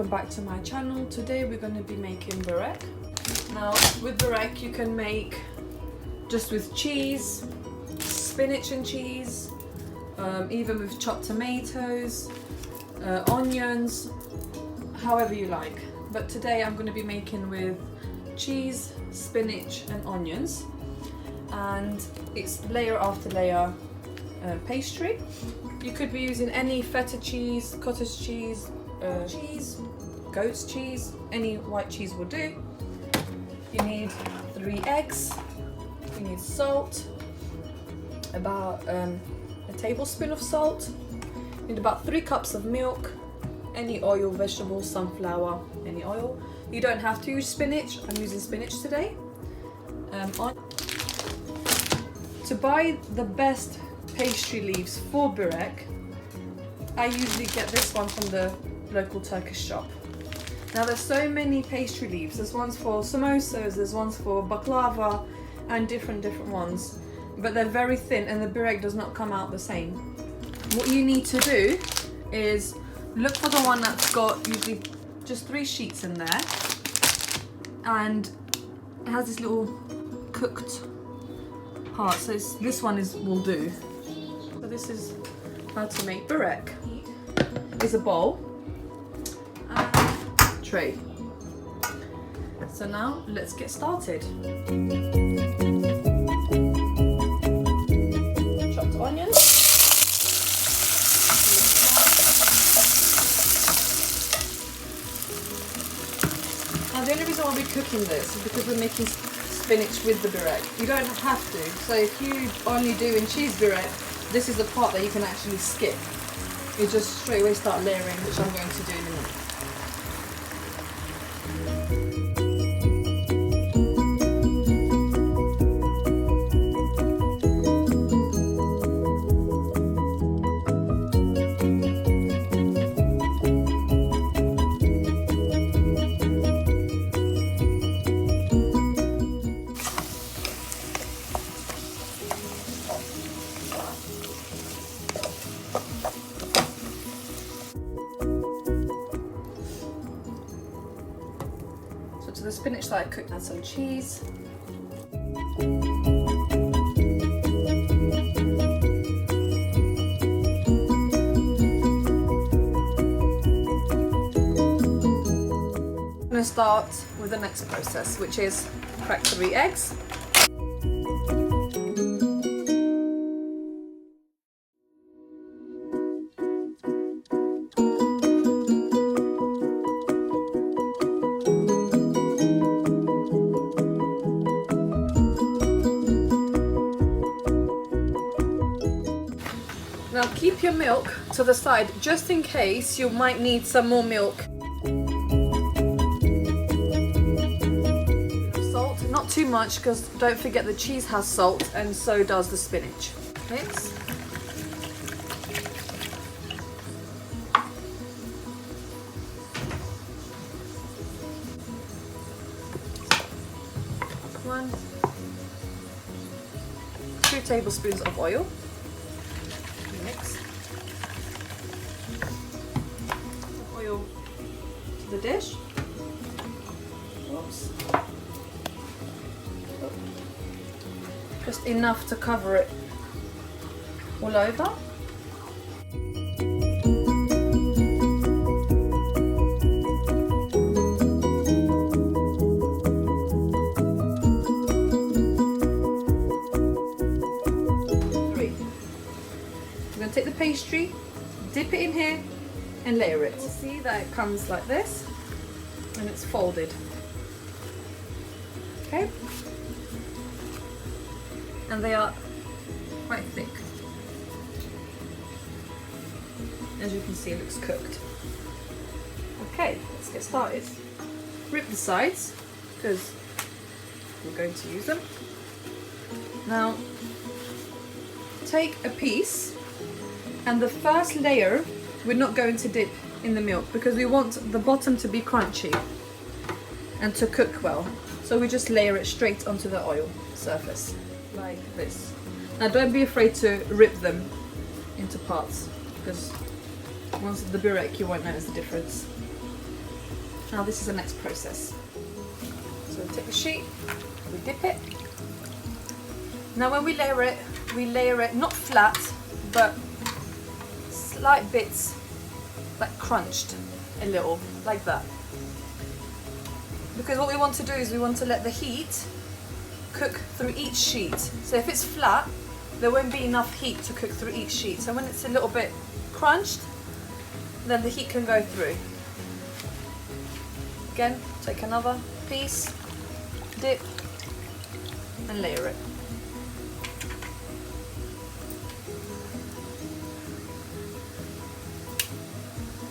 welcome back to my channel. Today we're going to be making burek. Now with burek you can make just with cheese, spinach and cheese, even with chopped tomatoes, onions, however you like. But today I'm going to be making with cheese, spinach and onions, and it's layer after layer pastry. You could be using any feta cheese, cottage cheese, goat's cheese, any white cheese will do. You need 3 eggs, you need salt, about a tablespoon of salt, you need about 3 cups of milk, any oil, vegetables, sunflower, any oil. You don't have to use spinach, I'm using spinach today. To buy the best pastry leaves for burek, I usually get this one from the local Turkish shop. Now there's so many pastry leaves. There's ones for samosas, there's ones for baklava and different ones, but they're very thin and the burek does not come out the same. What you need to do is look for the one that's got usually just 3 sheets in there and it has this little cooked part, so this one will do. So this is how to make burek. Is a bowl and tray. So now let's get started. Chopped onions. Now the only reason why we're cooking this is because we're making spinach with the burek. You don't have to. So if you only do in cheese burek, this is the part that you can actually skip. You just straight away start layering, which I'm going to do in a minute. To the spinach that I cooked, add some cheese. I'm going to start with the next process, which is crack 3 eggs. Now keep your milk to the side just in case you might need some more milk. Salt, not too much because don't forget the cheese has salt and so does the spinach. Mix. One, 2 tablespoons of oil. Mix. Oil to the dish. Oops. Just enough to cover it all over. Take the pastry, dip it in here and layer it. See that it comes like this and it's folded. Okay? And they are quite thick. As you can see, it looks cooked. Okay, let's get started. Rip the sides because we're going to use them. Now take a piece, and the first layer we're not going to dip in the milk because we want the bottom to be crunchy and to cook well. So we just layer it straight onto the oil surface like this. Now don't be afraid to rip them into parts because once the birek you won't notice the difference. Now this is the next process. So we take the sheet, we dip it. Now when we layer it not flat, but slight bits, like crunched a little, like that. Because what we want to do is we want to let the heat cook through each sheet. So if it's flat, there won't be enough heat to cook through each sheet. So when it's a little bit crunched, then the heat can go through. Again, take another piece, dip, and layer it.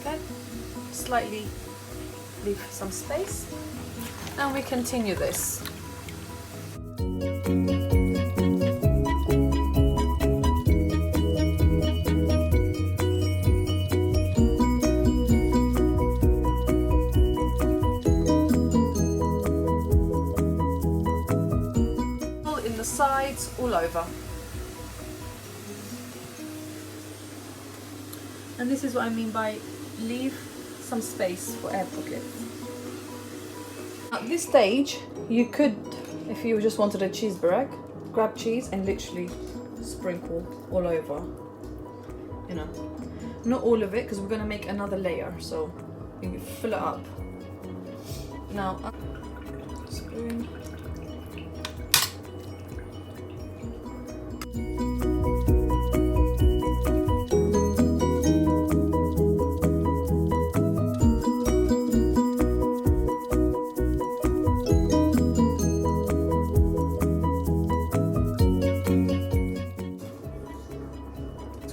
Okay, slightly leave some space, and we continue this. Sides all over. And this is what I mean by leave some space for air pockets. At this stage, you could, if you just wanted a cheese burek, grab cheese and literally sprinkle all over. You know, not all of it because we're going to make another layer, so you can fill it up. Now, spoon.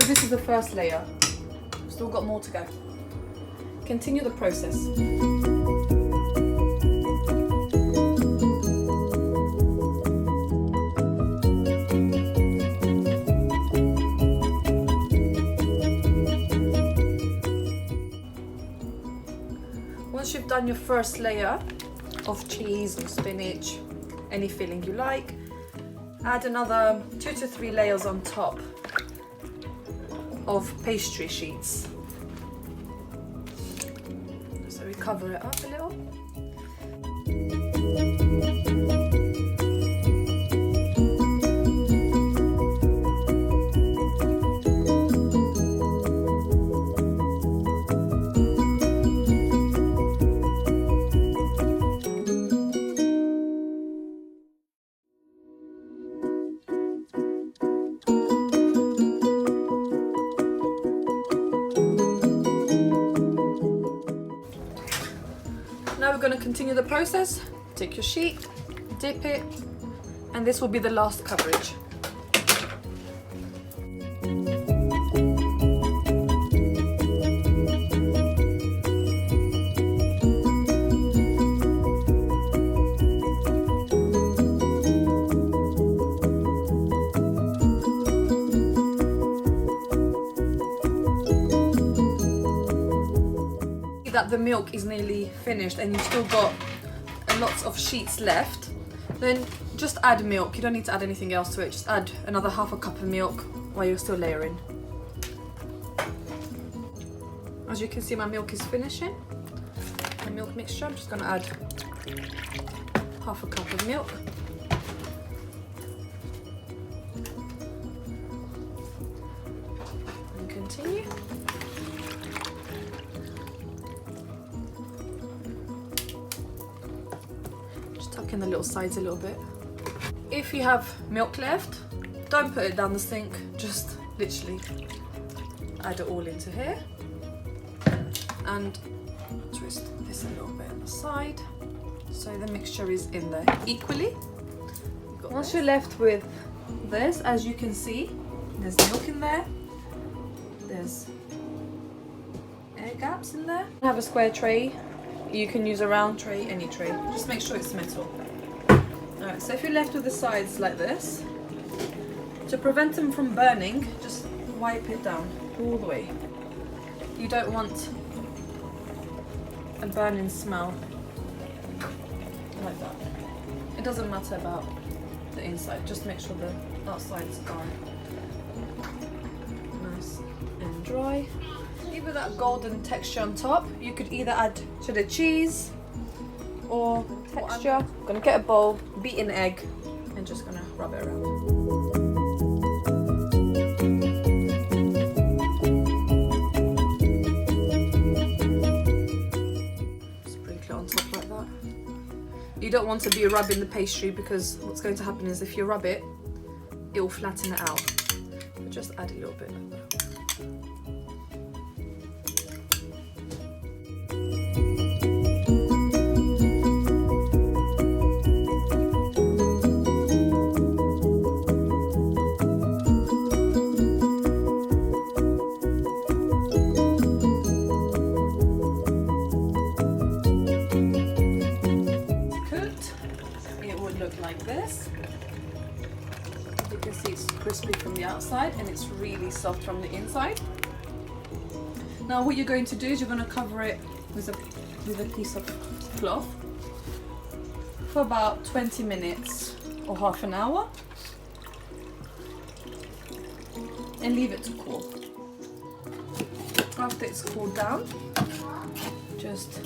This is the first layer. Still got more to go. Continue the process. Once you've done your first layer of cheese and spinach, any filling you like, add another 2 to 3 layers on top of pastry sheets. So we cover it up a little. Now we're going to continue the process. Take your sheet, dip it, and this will be the last coverage. That the milk is nearly finished and you've still got lots of sheets left, then just add milk. You don't need to add anything else to it. Just add another half a cup of milk while you're still layering. As you can see, my milk is finishing. My milk mixture, I'm just going to add half a cup of milk. And continue. Tuck in the little sides a little bit. If you have milk left, don't put it down the sink, just literally add it all into here and twist this a little bit on the side so the mixture is in there equally. Once you're left with this, as you can see, there's milk in there, there's air gaps in there. I have a square tray. You can use a round tray, any tray. Just make sure it's metal. Alright, so if you're left with the sides like this, to prevent them from burning, just wipe it down all the way. You don't want a burning smell like that. It doesn't matter about the inside, just make sure the outsides are nice and dry. give it that golden texture on top. You could either add cheddar cheese or texture. I'm gonna get a bowl, beat an egg, and just gonna rub it around. Sprinkle it on top like that. You don't want to be rubbing the pastry because what's going to happen is if you rub it, it will flatten it out. But just add a little bit like that. Like this. As you can see, it's crispy from the outside and it's really soft from the inside. Now what you're going to do is you're going to cover it with a piece of cloth for about 20 minutes or half an hour and leave it to cool. After it's cooled down, just